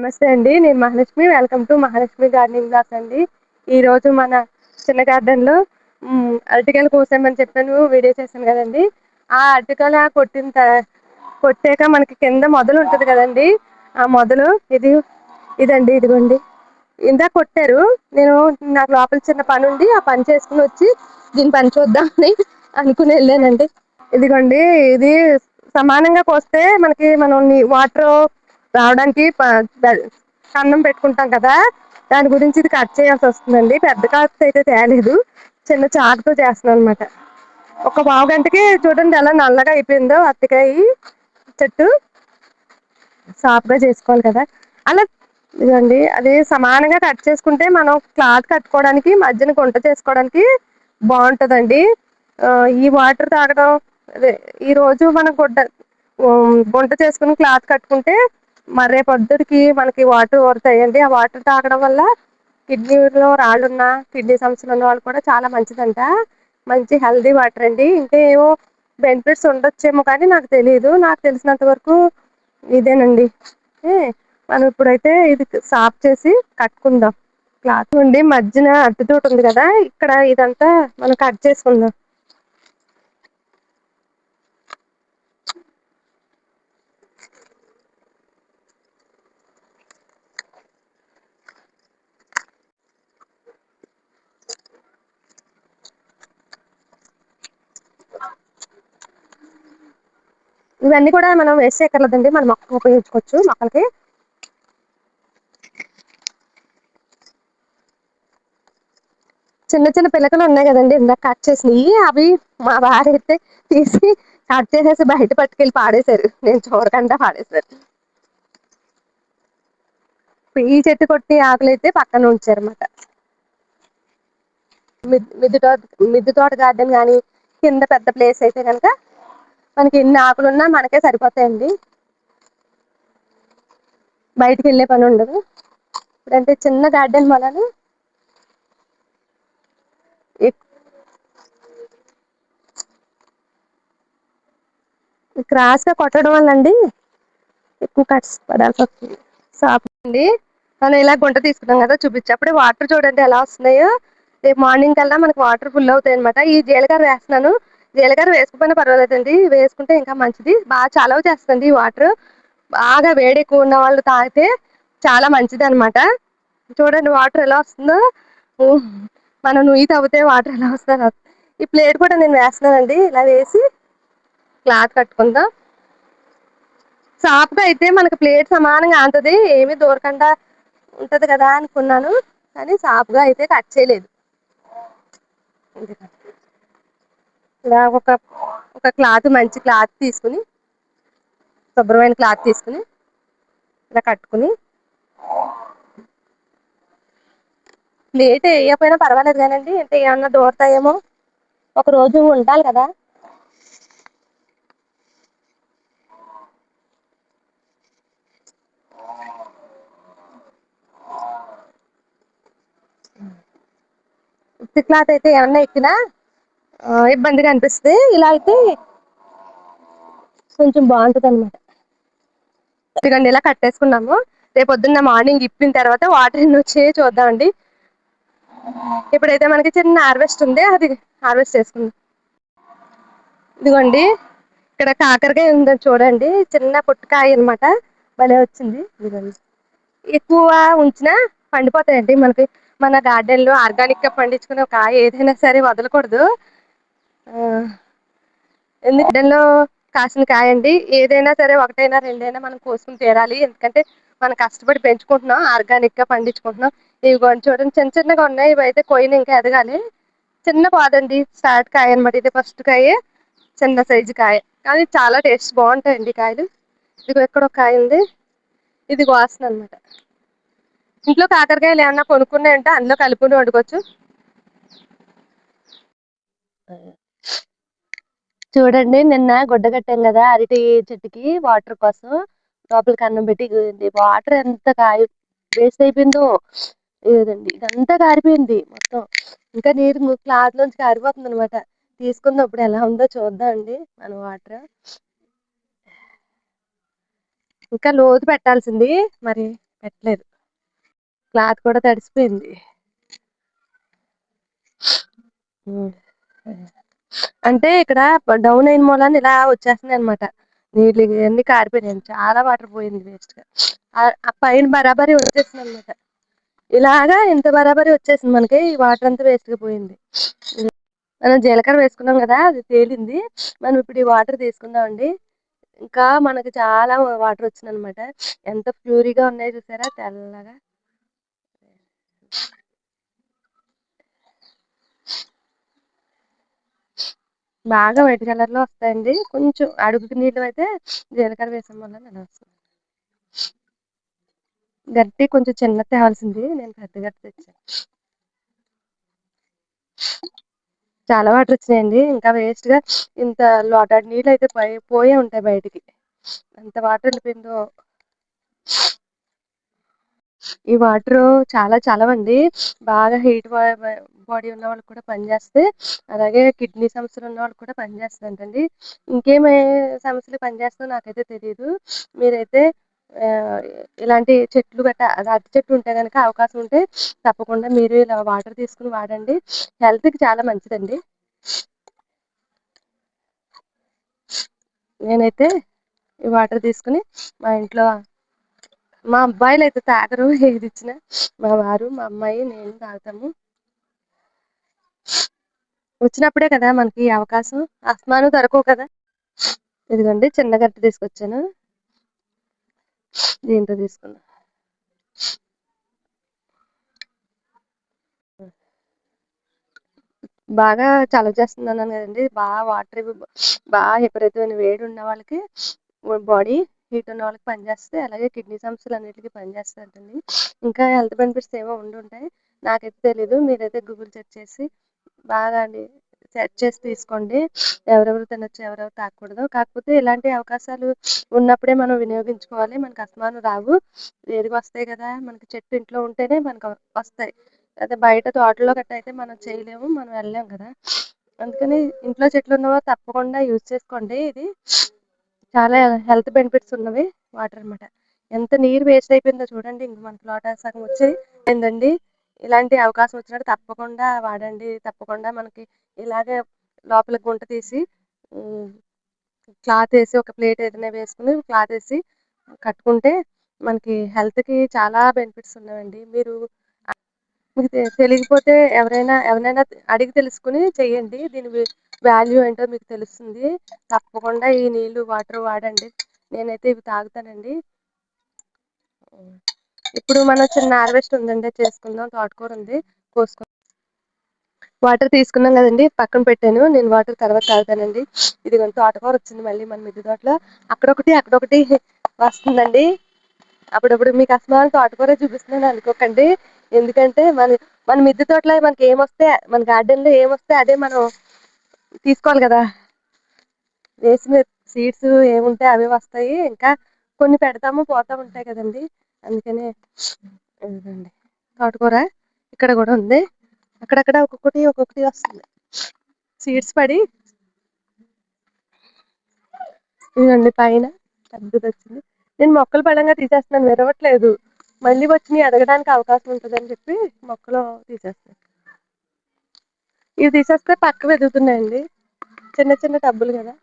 నమస్తే అండి. నేను Mahalakshmi. Welcome to Mahalakshmi gardening blogs అండి. ఈరోజు మన చిన్న గార్డెన్‌లో అరటికాయలు కోసామని చెప్పాను. వీడియో చేశాను కదండీ! ఆ అరటికాయలు కొట్టాక మనకి కింద మొదలు ఉంటది కదండీ! ఆ మొదలు ఇదండి. ఇదిగోండి. ఇందాక కొట్టారు. నాకు లోపల చిన్న పని ఉండి ఆ పని చేసుకొని వచ్చి దీని పని చూద్దామని అనుకుని వెళ్ళానండి. ఇదిగోండి. ఇది సమానంగా కోస్తే మనం వాటర్ రావడానికి కన్నం పెట్టుకుంటాం కదా, దాని గురించి ఇది కట్ చేయాల్సి వస్తుందండి. పెద్ద కాస్ట్ అయితే తేలేదు, చిన్న చాకుతో చేస్తున్నాను అనమాట. ఒక పావు గంటకి చూడండి ఎలా నల్లగా అయిపోయిందో అరటికాయ చెట్టు. సాఫ్గా చేసుకోవాలి కదా అలా. ఇదండి, అది సమానంగా కట్ చేసుకుంటే మనం క్లాత్ కట్టుకోవడానికి మధ్యన గుంట చేసుకోవడానికి బాగుంటుందండి. ఈ వాటర్ తాగడం, అదే ఈ రోజు మనం గుంట చేసుకుని క్లాత్ కట్టుకుంటే మర్రే పొద్దుటికి మనకి వాటర్ ఊరుతాయండి. ఆ వాటర్ తాగడం వల్ల కిడ్నీలో రాళ్ళున్న, కిడ్నీ సమస్యలు ఉన్న వాళ్ళు కూడా చాలా మంచిదంట. మంచి హెల్దీ వాటర్ అండి. ఇంకా ఏవో బెనిఫిట్స్ ఉండొచ్చేమో కానీ నాకు తెలియదు. నాకు తెలిసినంత వరకు ఇదేనండి. మనం ఇప్పుడైతే ఇది సాఫ్ చేసి కట్టుకుందాం. క్లాత్ నుండి మధ్యన అట్టి తోట ఉంది కదా, ఇక్కడ ఇదంతా మనం కట్ చేసుకుందాం. ఇవన్నీ కూడా మనం వేస్ట్ చేయక్కర్లేదండి, మన మొక్కకు ఉపయోగించుకోవచ్చు. మొక్కలకి చిన్న చిన్న పిల్లకలు ఉన్నాయి కదండి, ఇందాక కట్ చేసినవి. అవి మా వారు అయితే తీసి కట్ చేసేసి బయట పట్టుకెళ్ళి పాడేశారు. నేను చూడకుండా పాడేశారు. ఈ చెట్టు కొట్టి ఆకులు అయితే పక్కన ఉంచారన్నమాట. మిద్దె తోట గార్డెన్ కానీ కింద పెద్ద ప్లేస్ అయితే కనుక మనకి ఎన్ని ఆకులున్నా మనకే సరిపోతాయండి. బయటికి వెళ్ళే పని ఉండదు. ఇప్పుడంటే చిన్న గార్డెన్ వలన క్రాస్ గా కొట్టడం వల్ల అండి ఎక్కువ కట్స్ పడాల్సి వస్తుంది. సాప్ అండి, మనం ఇలా గుంట తీసుకున్నాం కదా, చూపించప్పుడే వాటర్ చూడండి ఎలా వస్తున్నాయో. రేపు మార్నింగ్ కల్లా మనకి వాటర్ ఫుల్ అవుతాయి అనమాట. ఈ జీలకర్ర వేస్తున్నాను. జీలకర్ర వేసుకుపోయినా పర్వాలేదండి, వేసుకుంటే ఇంకా మంచిది. బాగా చలవ చేస్తుంది ఈ వాటర్. బాగా వేడి ఎక్కువ ఉన్న వాళ్ళు తాగితే చాలా మంచిది అనమాట. చూడండి వాటర్ ఎలా వస్తుందో. మనం నుయ్యి తవ్వితే వాటర్ ఎలా వస్తుందో. ఈ ప్లేట్ కూడా నేను వేస్తున్నానండి. ఇలా వేసి క్లాత్ కట్టుకుందాం. సాఫ్గా అయితే మనకి ప్లేట్ సమానంగా ఆంతది, ఏమీ దూరకుండా ఉంటది కదా అనుకున్నాను. కానీ సాఫ్గా అయితే కట్ చేయలేదు. ఇలా ఒక క్లాత్, మంచి క్లాత్ తీసుకుని, శుభ్రమైన క్లాత్ తీసుకుని ఇలా కట్టుకుని, ప్లేట్ వేయకపోయినా పర్వాలేదు కానండి, అంటే ఏమన్నా దూరతాయేమో, ఒక రోజు ఉండాలి కదా. ఉత్తి క్లాత్ అయితే ఏమన్నా ఎక్కినా ఇబ్బందిగా అనిపిస్తుంది. ఇలా అయితే కొంచెం బాగుంటుంది అనమాట. ఇదిగండి, ఇలా కట్టేసుకున్నాము. రేపు పొద్దున్న మార్నింగ్ ఇప్పిన తర్వాత వాటర్ ఎన్ని వచ్చాయో చూద్దామండి. ఇప్పుడైతే మనకి చిన్న హార్వెస్ట్ ఉంది, అది హార్వెస్ట్ చేసుకుందాం. ఇదిగోండి, ఇక్కడ కాకరకాయ ఉందని చూడండి, చిన్న పుట్టకాయ అనమాట. భలే వచ్చింది. ఇదిగోండి, ఎక్కువ ఉంచినా పండిపోతాయండి. మన గార్డెన్ లో ఆర్గానిక్ గా పండించుకునే ఒక ఏదైనా సరే వదలకూడదు. ఎందుకంటే కాసిన కాయండి, ఏదైనా సరే ఒకటైనా రెండైనా మనం కోసుకుని తీరాలి. ఎందుకంటే మనం కష్టపడి పెంచుకుంటున్నాం, ఆర్గానిక్ గా పండించుకుంటున్నాం. ఇవి కొన్ని చూడండి చిన్న చిన్నగా ఉన్నాయి. ఇవి అయితే కొయ్యని ఇంకా ఎదగాలి. చిన్న పాదండి, స్టార్ట్ కాయ అనమాట. ఇది ఫస్ట్ కాయ, చిన్న సైజు కాయ, కానీ చాలా టేస్ట్ బాగుంటాయండి కాయలు. ఇదిగో ఎక్కడ ఒక కాయ ఉంది, ఇది వాసన అనమాట. ఇంట్లో కాకరకాయలు ఏమన్నా కొనుక్కున్నాయంటే అందులో కలుపుని వండుకోవచ్చు. చూడండి, నిన్న గుడ్డ కట్టాం కదా అరటి చెట్టుకి, వాటర్ కోసం లోపలికి అన్నం పెట్టి, వాటర్ ఎంత వేస్ట్ అయిపోయిందో. లేదండి, ఇదంతా కారిపోయింది మొత్తం. ఇంకా నీరు క్లాత్ నుంచి కారిపోతుంది అనమాట. తీసుకున్నప్పుడు ఎలా ఉందో చూద్దాం అండి మన వాటర్. ఇంకా లోతు పెట్టాల్సింది మరి. పెట్టలేదు. క్లాత్ కూడా తడిసిపోయింది. అంటే ఇక్కడ డౌన్ అయిన మూలాన ఇలా వచ్చేస్తున్నాయి అనమాట. నీళ్ళు ఇవన్నీ కారిపోయినాయి. చాలా వాటర్ పోయింది వేస్ట్ గా. ఆ పైన బరాబరి వచ్చేసింది అనమాట. ఇలాగా ఇంత బరాబరి వచ్చేసింది మనకి. ఈ వాటర్ అంతా వేస్ట్ గా పోయింది. మనం జీలకర్ర వేసుకున్నాం కదా, అది తేలింది. మనం ఇప్పుడు ఈ వాటర్ తీసుకుందాం అండి. ఇంకా మనకి చాలా వాటర్ వచ్చింది అనమాట. ఎంత ప్యూరిగా ఉన్నాయో చూసారా, తెల్లగా. బాగా వైట్ కలర్ లో వస్తాయండి. కొంచెం అడుగుకి నీళ్ళు అయితే జీలకర్ర వేసాం వల్ల అలా వస్తుంది. గట్టి కొంచెం చిన్న తేవాల్సింది, నేను పెద్ద గట్టి తెచ్చాను. చాలా వాటర్ వచ్చినాయండి. ఇంకా వేస్ట్ గా ఇంత లోటాడు నీళ్ళు అయితే పోయే ఉంటాయి బయటికి. అంత వాటర్ వెళ్ళిపోయిందో. ఈ వాటర్ చాలా చలవండి. బాగా హీట్ బాడీ ఉన్న వాళ్ళకి కూడా పనిచేస్తే, అలాగే కిడ్నీ సమస్యలు ఉన్న వాళ్ళకి కూడా పనిచేస్తుందంటండి. ఇంకేమే సమస్యలు పనిచేస్తుందో నాకైతే తెలియదు. మీరైతే ఆ, ఇలాంటి చెట్లు గట్ట అరటి చెట్లు ఉంటే కనుక అవకాశం ఉంటే తప్పకుండా మీరు ఇలా వాటర్ తీసుకుని వాడండి. హెల్త్ కి చాలా మంచిదండి. నేనైతే ఈ వాటర్ తీసుకుని మా ఇంట్లో, మా అబ్బాయిలు అయితే తాగరు, ఏది ఇచ్చినా. మా వారు, మా అమ్మాయి, నేను తాగుతాము. వచ్చినప్పుడే కదా మనకి అవకాశం. అస్మాను దొరకవు కదా. ఇదిగోండి చిన్న గట్టి తీసుకొచ్చాను, దీంతో తీసుకున్నా. బాగా చలవ చేస్తుంది అన్నాను కదండి. బాగా వాటర్ బాగా విపరీతమైన వేడి ఉన్న వాళ్ళకి, బాడీ హీట్ ఉన్న వాళ్ళకి పనిచేస్తే, అలాగే కిడ్నీ సమస్యలు అన్నిటికీ పనిచేస్తుందండి. ఇంకా హెల్త్ బెనిఫిట్స్ ఏమో ఉండుంటాయి, నాకైతే తెలీదు. మీరైతే గూగుల్ సెర్చ్ చేసి బాగా అండి సెర్చ్ చేసి తీసుకోండి. ఎవరెవరు తినొచ్చు, ఎవరెవరు తాగకూడదు. కాకపోతే ఇలాంటి అవకాశాలు ఉన్నప్పుడే మనం వినియోగించుకోవాలి. మనకు అస్మాను రావు, వేడిగా వస్తాయి కదా. మనకి చెట్టు ఇంట్లో ఉంటేనే మనకు వస్తాయి. అదే బయట తోటలో గట్ట అయితే మనం చేయలేము, మనం వెళ్ళలేము కదా. అందుకని ఇంట్లో చెట్లు ఉన్నవారు తప్పకుండా యూజ్ చేసుకోండి. ఇది చాలా హెల్త్ బెనిఫిట్స్ ఉన్నవి వాటర్ అనమాట. ఎంత నీరు వేస్ట్ అయిపోయిందో చూడండి. ఇంక మనకి లోటా సగం వచ్చి ఏందండి. ఇలాంటి అవకాశం వచ్చినట్టు తప్పకుండా వాడండి. తప్పకుండా మనకి ఇలాగే లోపల గుంట తీసి క్లాత్ వేసి, ఒక ప్లేట్ ఏదైనా వేసుకుని క్లాత్ వేసి కట్టుకుంటే మనకి హెల్త్కి చాలా బెనిఫిట్స్ ఉన్నాయండి. మీకు తెలియకపోతే ఎవరైనా అడిగి తెలుసుకుని చెయ్యండి. దీని వాల్యూ ఏంటో మీకు తెలుస్తుంది. తప్పకుండా ఈ నీళ్ళు వాటర్ వాడండి. నేనైతే ఇవి తాగుతానండి. ఇప్పుడు మనం చిన్న హార్వెస్ట్ ఉందండి, చేసుకుందాం. తోటకూర ఉంది, కోసుకుందాం. వాటర్ తీసుకున్నాం కదండి, పక్కన పెట్టాను. నేను వాటర్ తర్వాత తాగుతానండి. ఇదిగోండి తోటకూర వచ్చింది మళ్ళీ మన మిద్దె తోటలో. అక్కడొకటి వస్తుందండి. అప్పుడప్పుడు మీకు అసలు తోటకూర చూపిస్తున్నాను అనుకోకండి. ఎందుకంటే మన మిద్దె తోటలో మనకి ఏమొస్తే, మన గార్డెన్ లో ఏమొస్తే అదే మనం తీసుకోవాలి కదా. వేసిన సీడ్స్ ఏముంటే అవే వస్తాయి. ఇంకా కొన్ని పెడతాము, పోతా ఉంటాయి కదండి. అందుకనే ఇదిగోండి తోటకూర ఇక్కడ కూడా ఉంది. అక్కడక్కడ ఒక్కొక్కటి వస్తుంది, సీడ్స్ పడి. ఇదిగోండి పైన పెద్దది వచ్చింది. నేను మొక్కలు పడంగా తీసేస్తున్నాను, విరవట్లేదు. మళ్ళీ వచ్చి ఎదగడానికి అవకాశం ఉంటుందని చెప్పి మొక్కలు తీసేస్తాను. ఇవి తీసేస్తే పక్కకు ఎదుగుతున్నాయండి. చిన్న చిన్న టబ్బులు కదా.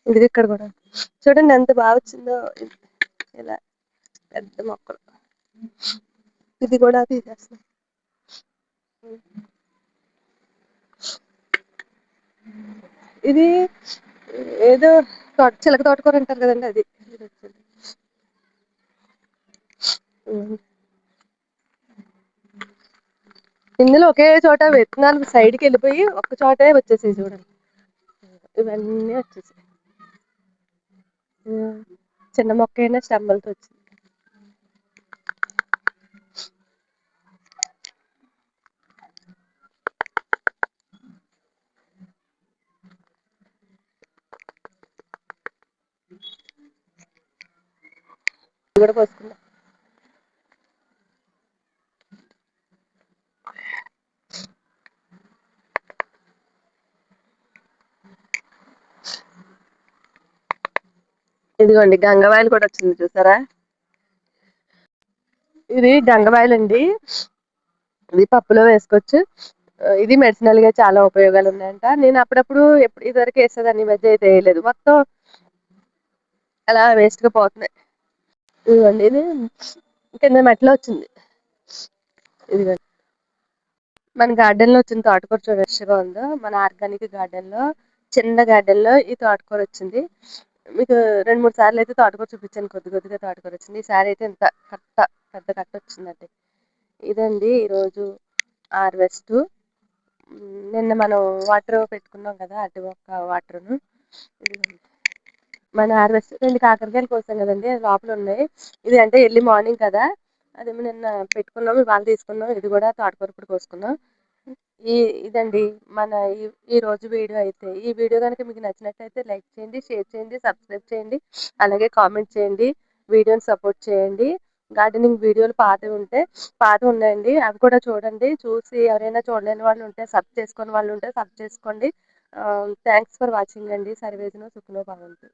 ఇది ఇక్కడ కూడా చూడండి ఎంత బాగా వచ్చిందో. ఇలా పెద్ద మొక్కలు. ఇది కూడా తీసేస్తాం. ఇది ఏదో చిలక తోటకూర అంటారు కదండి, అది. ఇందులో ఒకే చోట విత్తనాలు సైడ్కి వెళ్ళిపోయి ఒక్క చోటే వచ్చేసాయి చూడండి. ఇవన్నీ వచ్చేసాయి. చిన్న మొక్క అయినా స్టెమ్మలతో వచ్చింది. కూడా పోసుకుందాం. ఇదిగోండి గంగవాయిలు కూడా వచ్చింది చూసారా. ఇది గంగవాయిల్ అండి. ఇది పప్పులో వేసుకోవచ్చు. ఇది మెడిసినల్ గా చాలా ఉపయోగాలు ఉన్నాయంట. నేను అప్పుడప్పుడు ఇదివరకు వేసేదాన్ని, ఈ మధ్య అయితే వేయలేదు. మొత్తం అలా వేస్ట్ గా పోతున్నాయి. ఇదిగోండి, ఇది కింద మెట్లో వచ్చింది. ఇదిగోండి, మన గార్డెన్ లో వచ్చిన తోటకూర చూడ ఫ్రెష్గా ఉందో. మన ఆర్గానిక్ గార్డెన్ లో, చిన్న గార్డెన్ లో ఈ తోటకూర వచ్చింది. మీకు 2, 3 సార్లు అయితే తోటకూర చూపించాను. కొద్ది కొద్దిగా తోటకూర వచ్చింది. ఈసారి అయితే ఇంత కట్ట, పెద్ద కట్ట వచ్చిందండి. ఇదండి ఈరోజు హార్వెస్ట్. నిన్న మనం వాటర్ పెట్టుకున్నాం కదా, అటు ఒక వాటర్ను. మన హార్వెస్ట్ 2 కాకరకాయలు కోసాం కదండి, అది లోపల ఉన్నాయి. ఇది అంటే ఎర్లీ మార్నింగ్ కదా, అదేమో నిన్న పెట్టుకున్నాం, ఇవాళ తీసుకున్నాం. ఇది కూడా తోటకూర ఇప్పుడు కోసుకున్నాం. ఈ ఇదండి మన ఈ రోజు వీడియో అయితే. ఈ వీడియో కనుక మీకు నచ్చినట్లయితే లైక్ చేయండి, షేర్ చేయండి, సబ్స్క్రైబ్ చేయండి, అలాగే కామెంట్ చేయండి, వీడియోని సపోర్ట్ చేయండి. గార్డెనింగ్ వీడియోలు పాతవి ఉన్నాయండి, అవి కూడా చూడండి. చూసి ఎవరైనా చూడలేని వాళ్ళు ఉంటే, సబ్ చేసుకొని వాళ్ళు ఉంటే సబ్ చేసుకోండి. థ్యాంక్స్ ఫర్ వాచింగ్ అండి. సర్వేజన సుఖినో భవంతు.